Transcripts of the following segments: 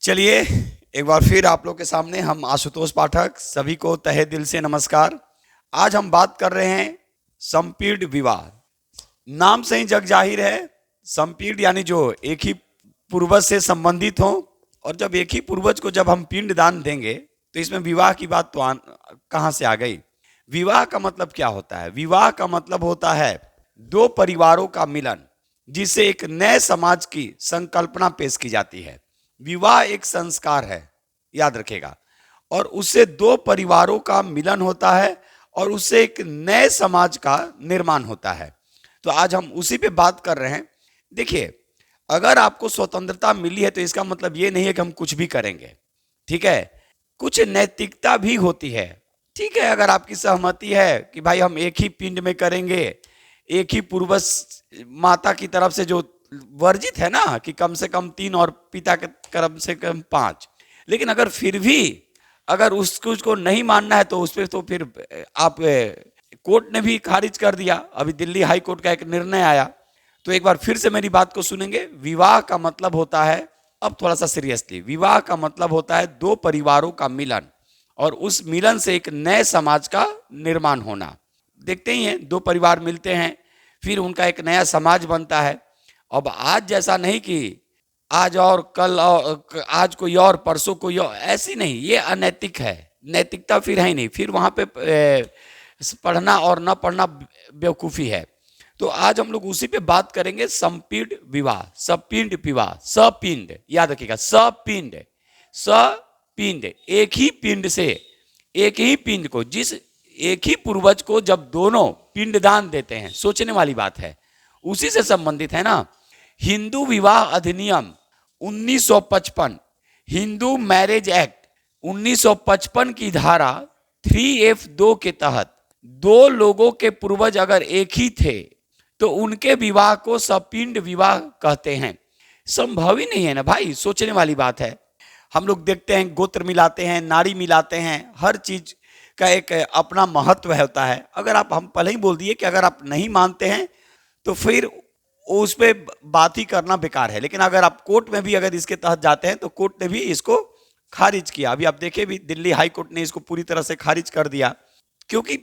चलिए एक बार फिर आप लोग के सामने हम आशुतोष पाठक सभी को तहे दिल से नमस्कार। आज हम बात कर रहे हैं संपीड़ विवाह। नाम से ही जग जाहिर है, संपीड़ यानी जो एक ही पूर्वज से संबंधित हो, और जब एक ही पूर्वज को जब हम पिंड दान देंगे तो इसमें विवाह की बात तो कहाँ से आ गई। विवाह का मतलब क्या होता है? विवाह का मतलब होता है दो परिवारों का मिलन, जिससे एक नए समाज की संकल्पना पेश की जाती है। विवाह एक संस्कार है, याद रखेगा, और उससे दो परिवारों का मिलन होता है और उससे एक नए समाज का निर्माण होता है। तो आज हम उसी पे बात कर रहे हैं। देखिए, अगर आपको स्वतंत्रता मिली है तो इसका मतलब ये नहीं है कि हम कुछ भी करेंगे, ठीक है। कुछ नैतिकता भी होती है, ठीक है। अगर आपकी सहमति है कि भाई हम एक ही पिंड में करेंगे, एक ही पूर्वज माता की तरफ से जो वर्जित है ना कि कम से कम 3 और पिता के कम से कम 5, लेकिन अगर फिर भी अगर उसको नहीं मानना है तो उस पर तो फिर आप कोर्ट ने भी खारिज कर दिया। अभी दिल्ली हाई कोर्ट का एक निर्णय आया। तो एक बार फिर से मेरी बात को सुनेंगे। विवाह का मतलब होता है, अब थोड़ा सा सीरियसली, विवाह का मतलब होता है दो परिवारों का मिलन और उस मिलन से एक नए समाज का निर्माण होना। देखते ही हैं, दो परिवार मिलते हैं, फिर उनका एक नया समाज बनता है। अब आज जैसा नहीं कि आज और कल और आज कोई और परसों कोई और, ऐसी नहीं, ये अनैतिक है। नैतिकता फिर है ही नहीं, फिर वहां पे पढ़ना और न पढ़ना बेवकूफ़ी है। तो आज हम लोग उसी पे बात करेंगे, संपीड़ विवाह, सपिंड विवाह, सपिंड, याद रखिएगा, सपिंड, सपिंड, एक ही पिंड से, एक ही पिंड को, जिस एक ही पूर्वज को जब दोनों पिंडदान देते हैं, सोचने वाली बात है, उसी से संबंधित है ना। हिंदू विवाह अधिनियम 1955, हिंदू मैरिज एक्ट 1955 की धारा 3F2 के तहत दो लोगों के पूर्वज अगर एक ही थे तो उनके विवाह को सपिंड विवाह कहते हैं। संभव ही नहीं है ना भाई, सोचने वाली बात है। हम लोग देखते हैं गोत्र मिलाते हैं, नारी मिलाते हैं, हर चीज का एक अपना महत्व होता है। अगर आप, हम पहले ही बोल दिए कि अगर आप नहीं मानते हैं तो फिर उस पर बात ही करना बेकार है। लेकिन अगर आप कोर्ट में भी अगर इसके तहत जाते हैं तो कोर्ट ने भी इसको खारिज किया। अभी आप देखिए, भी दिल्ली हाई कोर्ट ने इसको पूरी तरह से खारिज कर दिया, क्योंकि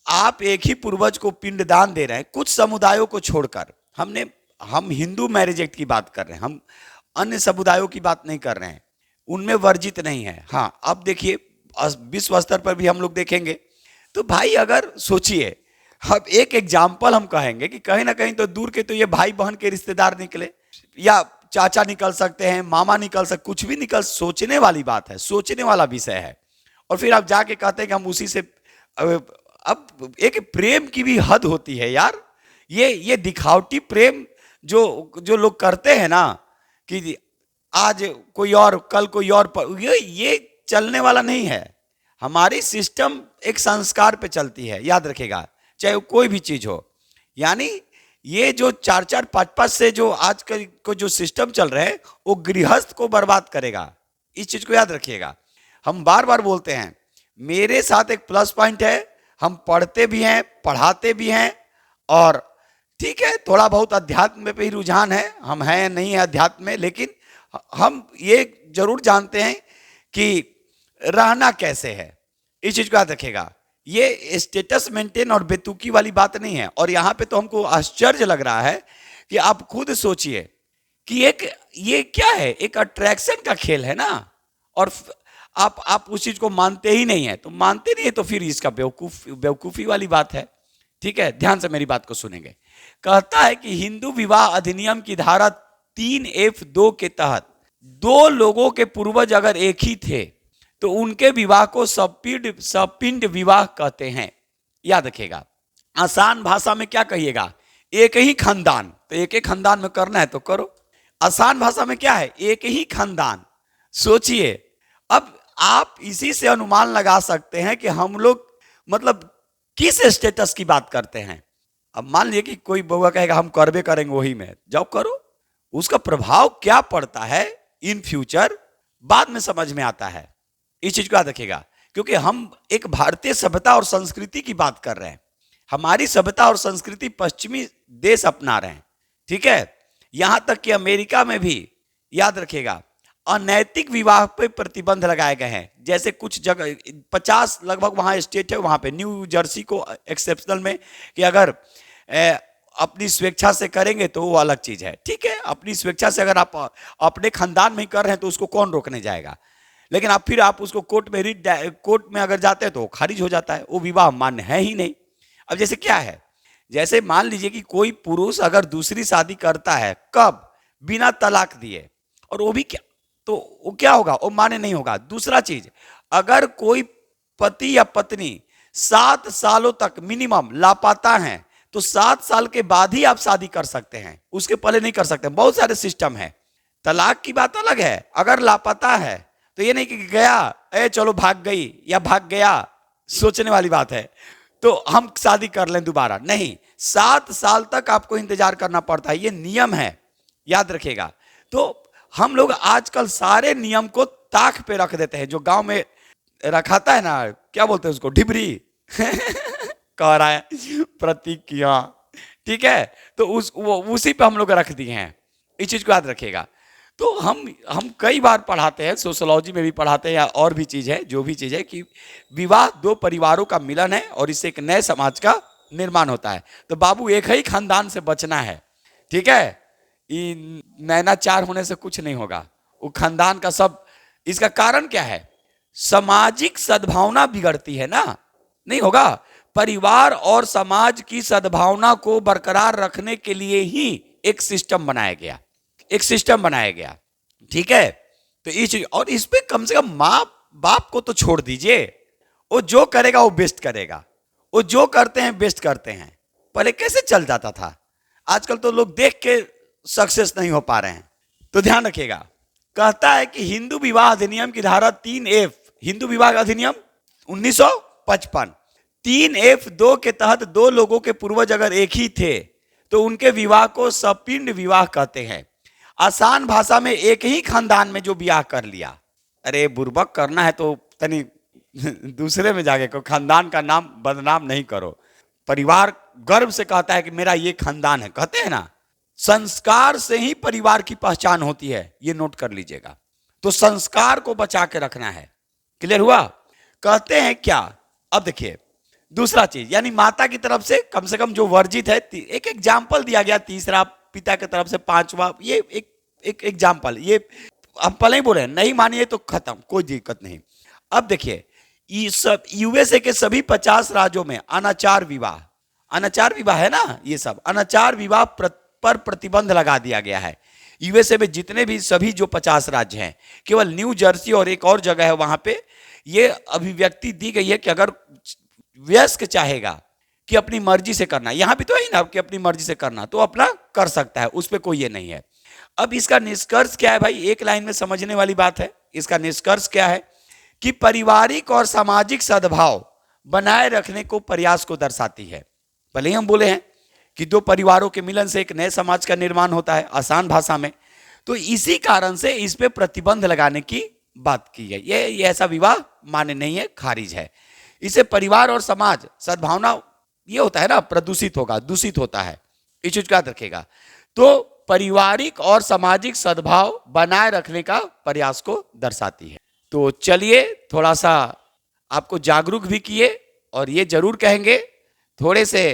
आप एक ही पूर्वज को पिंडदान दे रहे हैं कुछ समुदायों को छोड़कर। हम हिंदू मैरिज एक्ट की बात कर रहे हैं, हम अन्य समुदायों की बात नहीं कर रहे हैं, उनमें वर्जित नहीं है। हाँ, अब देखिए विश्व स्तर पर भी हम लोग देखेंगे तो भाई, अगर सोचिए, अब एक एग्जाम्पल हम कहेंगे कि कहीं ना कहीं तो दूर के तो ये भाई बहन के रिश्तेदार निकले, या चाचा निकल सकते हैं, मामा निकल सकते, कुछ भी निकल, सोचने वाली बात है, सोचने वाला विषय है। और फिर आप जाके कहते हैं कि हम उसी से, अब एक प्रेम की भी हद होती है यार। ये दिखावटी प्रेम जो लोग करते हैं ना, कि आज कोई और कल कोई और, ये चलने वाला नहीं है। हमारी सिस्टम एक संस्कार पे चलती है, याद रखेगा, चाहे वो कोई भी चीज हो। यानी ये जो 4-4, 5-5 से जो आज को जो सिस्टम चल रहा है वो गृहस्थ को बर्बाद करेगा। इस चीज को याद रखिएगा। हम बार बार बोलते हैं, मेरे साथ एक प्लस पॉइंट है, हम पढ़ते भी हैं, पढ़ाते भी हैं, और ठीक है, थोड़ा बहुत अध्यात्म पे ही रुझान है, हम हैं नहीं है अध्यात्म में, लेकिन हम ये जरूर जानते हैं कि रहना कैसे है। इस चीज को याद रखेगा। ये स्टेटस मेंटेन और बेतुकी वाली बात नहीं है। और यहाँ पे तो हमको आश्चर्य लग रहा है कि आप खुद सोचिए कि ये क्या है, एक अट्रैक्शन का खेल है ना, और आप उस चीज को मानते ही नहीं है। तो मानते नहीं है तो फिर इसका बेवकूफी वाली बात है, ठीक है। ध्यान से मेरी बात को सुनेंगे। कहता है कि हिंदू विवाह अधिनियम की धारा 3F2 के तहत दो लोगों के पूर्वज अगर एक ही थे तो उनके विवाह को सपिंड विवाह कहते हैं। याद रखेगा। आसान भाषा में क्या कहिएगा? एक ही खानदान, तो एक ही खानदान में करना है तो करो। आसान भाषा में क्या है? एक ही खानदान। सोचिए, अब आप इसी से अनुमान लगा सकते हैं कि हम लोग मतलब किस स्टेटस की बात करते हैं। अब मान लीजिए कि कोई बउआ कहेगा हम करबे करेंगे, वही में जाओ करो। उसका प्रभाव क्या पड़ता है इन फ्यूचर, बाद में समझ में आता है। इस चीज को याद रखिएगा, क्योंकि हम एक भारतीय सभ्यता और संस्कृति की बात कर रहे हैं। हमारी सभ्यता और संस्कृति पश्चिमी देश अपना रहे हैं, ठीक है। यहां तक कि अमेरिका में भी, याद रखिएगा, अनैतिक विवाह पे प्रतिबंध लगाए गए हैं। जैसे कुछ जगह 50 लगभग वहां स्टेट है, वहां पे न्यू जर्सी को एक्सेप्शनल में कि अगर अपनी स्वेच्छा से करेंगे तो वो अलग चीज है, ठीक है। अपनी स्वेच्छा से अगर आप अपने खानदान में ही कर रहे हैं तो उसको कौन रोकने जाएगा। लेकिन आप उसको कोर्ट में अगर जाते हैं तो खारिज हो जाता है, वो विवाह मान्य है ही नहीं। अब जैसे क्या है, जैसे मान लीजिए कि कोई पुरुष अगर दूसरी शादी करता है, कब, बिना तलाक दिए, और वो भी क्या, तो वो क्या होगा, वो मान्य नहीं होगा। दूसरा चीज, अगर कोई पति या पत्नी 7 सालों तक मिनिमम लापता है तो 7 साल के बाद ही आप शादी कर सकते हैं, उसके पहले नहीं कर सकते। बहुत सारे सिस्टम है। तलाक की बात अलग है, अगर लापता है तो ये नहीं कि गया चलो भाग गई या भाग गया, सोचने वाली बात है, तो हम शादी कर लें दोबारा, नहीं। 7 साल तक आपको इंतजार करना पड़ता है, ये नियम है, याद रखिएगा। तो हम लोग आजकल सारे नियम को ताक पे रख देते हैं। जो गांव में रखाता है ना, क्या बोलते हैं उसको, ढिबरी कह रहा है प्रतीक की, हाँ ठीक है। तो उसी पे हम लोग रख दिए हैं, इस चीज को याद रखिएगा। तो हम कई बार पढ़ाते हैं, सोशियोलॉजी में भी पढ़ाते हैं या और भी चीज है, जो भी चीज है, कि विवाह 2 परिवारों का मिलन है और इससे एक नए समाज का निर्माण होता है। तो बाबू एक ही खानदान से बचना है, ठीक है। नैनाचार होने से कुछ नहीं होगा, वो खानदान का सब। इसका कारण क्या है, सामाजिक सद्भावना बिगड़ती है ना, नहीं होगा। परिवार और समाज की सद्भावना को बरकरार रखने के लिए ही एक सिस्टम बनाया गया, ठीक है। तो इस चीज, और इस पे कम से कम माँ बाप को तो छोड़ दीजिए, वो जो करेगा वो बेस्ट करेगा, वो जो करते हैं बेस्ट करते हैं। पहले कैसे चल जाता था, आजकल तो लोग देख के सक्सेस नहीं हो पा रहे हैं। तो ध्यान रखिएगा, कहता है कि हिंदू विवाह अधिनियम की धारा 3F, हिंदू विवाह अधिनियम 1955 3F2 के तहत 2 लोगों के पूर्वज अगर एक ही थे तो उनके विवाह को सपिंड विवाह कहते हैं। आसान भाषा में एक ही खानदान में जो विवाह कर लिया, अरे बुर्बक करना है तो तनी दूसरे में जाके खानदान का नाम बदनाम नहीं करो। परिवार गर्व से कहता है कि मेरा ये खानदान है, कहते हैं ना। संस्कार से ही परिवार की पहचान होती है, ये नोट कर लीजिएगा। तो संस्कार को बचा के रखना है, क्लियर हुआ। कहते हैं क्या, अब देखिए दूसरा चीज, यानी माता की तरफ से कम जो वर्जित है, एक एग्जाम्पल दिया गया। तीसरा, पिता की तरफ से 5वां, ये एक एग्जाम्पल, ये हम पहले ही बोले, नहीं मानिए तो खत्म, कोई दिक्कत नहीं। अब देखिए, ये सब यूएसए के सभी 50 राज्यों में अनाचार विवाह है ना, ये सब अनाचार विवाह पर प्रतिबंध लगा दिया गया है। यूएसए में जितने भी सभी जो 50 राज्य हैं, केवल न्यू जर्सी और एक और जगह है, वहां पे ये अभिव्यक्ति दी गई है कि अगर वयस्क चाहेगा कि अपनी मर्जी से करना, यहां भी तो है ना कि अपनी मर्जी से करना, तो अपना कर सकता है, उस पर कोई ये नहीं है। अब इसका निष्कर्ष क्या है भाई, एक लाइन में समझने वाली बात है। इसका निष्कर्ष क्या है कि पारिवारिक और सामाजिक सद्भाव बनाए रखने को प्रयास को दर्शाती है। पहले ही हम बोले हैं कि 2 परिवारों के मिलन से एक नए समाज का निर्माण होता है, आसान भाषा में। तो इसी कारण से इस पे प्रतिबंध लगाने की बात की है। ये ऐसा विवाह मान्य नहीं है, खारिज है। इसे परिवार और समाज सद्भावना, ये होता है ना, प्रदूषित होगा, दूषित होता है, इस चीज का याद रखेगा। तो पारिवारिक और सामाजिक सद्भाव बनाए रखने का प्रयास को दर्शाती है। तो चलिए थोड़ा सा आपको जागरूक भी किए, और ये जरूर कहेंगे थोड़े से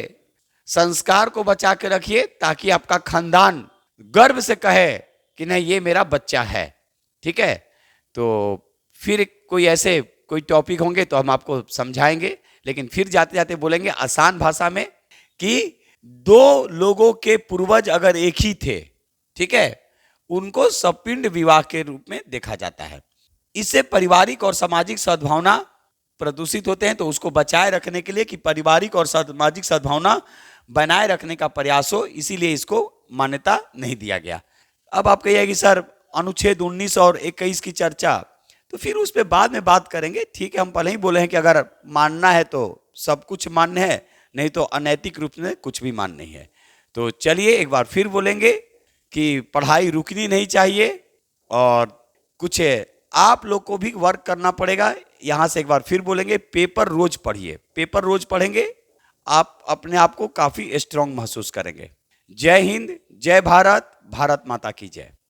संस्कार को बचा के रखिए, ताकि आपका खानदान गर्व से कहे कि नहीं ये मेरा बच्चा है, ठीक है। तो फिर कोई टॉपिक होंगे तो हम आपको समझाएंगे, लेकिन फिर जाते जाते बोलेंगे आसान भाषा में कि 2 लोगों के पूर्वज अगर एक ही थे, ठीक है, उनको सपिंड विवाह के रूप में देखा जाता है। इससे पारिवारिक और सामाजिक सद्भावना प्रदूषित होते हैं, तो उसको बचाए रखने के लिए कि पारिवारिक और सामाजिक सद्भावना बनाए रखने का प्रयास हो, इसीलिए इसको मान्यता नहीं दिया गया। अब आप कहिए कि सर अनुच्छेद 19 और 21 की चर्चा, तो फिर उस पर बाद में बात करेंगे, ठीक है। हम पहले ही बोले हैं कि अगर मानना है तो सब कुछ मान्य है, नहीं तो अनैतिक रूप में कुछ भी मान्य नहीं है। तो चलिए एक बार फिर बोलेंगे कि पढ़ाई रुकनी नहीं चाहिए, और कुछ आप लोग को भी वर्क करना पड़ेगा। यहाँ से एक बार फिर बोलेंगे, पेपर रोज पढ़िए, पेपर रोज पढ़ेंगे, आप अपने आप को काफी स्ट्रांग महसूस करेंगे। जय हिंद, जय भारत, भारत माता की जय।